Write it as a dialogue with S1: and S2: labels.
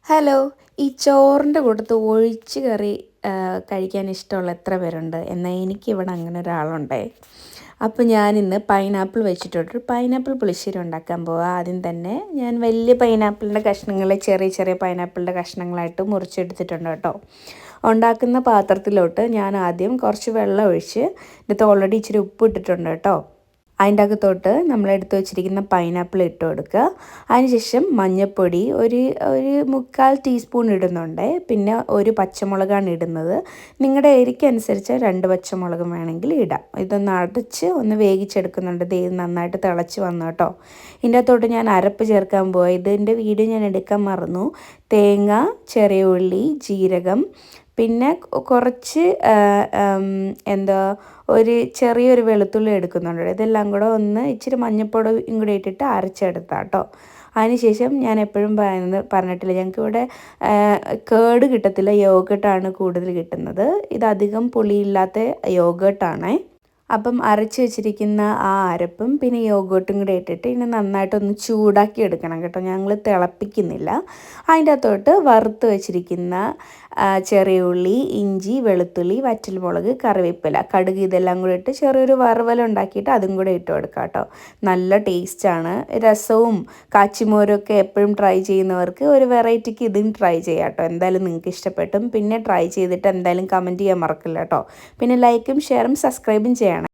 S1: Hello. ഈ ചോറിൻ്റെ കൂട്ടത്ത് ഒഴിച്ച് കറി കഴിക്കാൻ ഇഷ്ടമുള്ള എത്ര പേരുണ്ട്? എന്നാൽ എനിക്കിവിടെ അങ്ങനെ ഒരാളുണ്ടേ. അപ്പോൾ ഞാനിന്ന് പൈനാപ്പിൾ വെച്ചിട്ടൊരു പൈനാപ്പിൾ പുളിശ്ശേരി ഉണ്ടാക്കാൻ പോവാം. ആദ്യം തന്നെ ഞാൻ വലിയ പൈനാപ്പിളിൻ്റെ കഷ്ണങ്ങൾ ചെറിയ ചെറിയ പൈനാപ്പിളിൻ്റെ കഷ്ണങ്ങളായിട്ട് മുറിച്ചെടുത്തിട്ടുണ്ട് കേട്ടോ. ഉണ്ടാക്കുന്ന പാത്രത്തിലോട്ട് ഞാൻ ആദ്യം കുറച്ച് വെള്ളം ഒഴിച്ച് ഇതിനകത്ത് ഓൾറെഡി ഇച്ചിരി ഉപ്പ് ഇട്ടിട്ടുണ്ട് കേട്ടോ. അതിൻ്റെ അകത്തോട്ട് നമ്മൾ എടുത്ത് വെച്ചിരിക്കുന്ന പൈനാപ്പിൾ ഇട്ട് കൊടുക്കുക. അതിനുശേഷം മഞ്ഞൾപ്പൊടി ഒരു 3/4 ടീസ്പൂൺ ഇടുന്നുണ്ട്. പിന്നെ ഒരു പച്ചമുളകാണ് ഇടുന്നത്. നിങ്ങളുടെ എരിക്കനുസരിച്ച് 2 പച്ചമുളകും വേണമെങ്കിൽ ഇടാം. ഇതൊന്ന് അടച്ച് ഒന്ന് വേവിച്ചെടുക്കുന്നുണ്ട്. ഇത് നന്നായിട്ട് തിളച്ച് വന്നു കേട്ടോ. ഇതിൻ്റെ അകത്തോട്ട് ഞാൻ അരപ്പ് ചേർക്കാൻ പോവാം. ഇതിൻ്റെ വീഡിയോ ഞാൻ എടുക്കാൻ മറന്നു. തേങ്ങ, ചെറിയ ഉള്ളി, ജീരകം, പിന്നെ കുറച്ച് ഒരു ചെറിയൊരു വെളുത്തുള്ളി എടുക്കുന്നുണ്ട്. ഇതെല്ലാം കൂടെ ഒന്ന് ഇച്ചിരി മഞ്ഞൾപ്പൊടിയും കൂടി ഇട്ടിട്ട് അരച്ചെടുത്താൽ കേട്ടോ. അതിനുശേഷം ഞാൻ എപ്പോഴും പറഞ്ഞിട്ടില്ല, ഞങ്ങൾക്കിവിടെ കേട് കിട്ടത്തില്ല, യോഗട്ടാണ് കൂടുതൽ കിട്ടുന്നത്. ഇതധികം പുളിയില്ലാത്ത യോഗട്ടാണേ. അപ്പം അരച്ച് വെച്ചിരിക്കുന്ന ആ അരപ്പും പിന്നെ യോഗട്ടും കൂടെ ഇട്ടിട്ട് ഇനി നന്നായിട്ടൊന്ന് ചൂടാക്കി എടുക്കണം കേട്ടോ. ഞങ്ങൾ തിളപ്പിക്കുന്നില്ല. അതിൻ്റെ അകത്തോട്ട് വറുത്ത് വെച്ചിരിക്കുന്ന ചെറിയ ഉള്ളി, ഇഞ്ചി, വെളുത്തുള്ളി, വറ്റൽമുളക്, കറിവേപ്പില, കടുക് ഇതെല്ലാം കൂടെ ഇട്ട് ചെറിയൊരു വറവലുണ്ടാക്കിയിട്ട് അതും കൂടെ ഇട്ട് കൊടുക്കാം കേട്ടോ. നല്ല ടേസ്റ്റാണ്. രസവും കാച്ചിമോരും ഒക്കെ എപ്പോഴും ട്രൈ ചെയ്യുന്നവർക്ക് ഒരു വെറൈറ്റിക്ക് ഇതും ട്രൈ ചെയ്യാം കേട്ടോ. എന്തായാലും നിങ്ങൾക്ക് ഇഷ്ടപ്പെട്ടും. പിന്നെ ട്രൈ ചെയ്തിട്ട് എന്തായാലും കമൻറ്റ് ചെയ്യാൻ മറക്കില്ല കേട്ടോ. പിന്നെ ലൈക്കും ഷെയറും സബ്സ്ക്രൈബും ചെയ്യണം.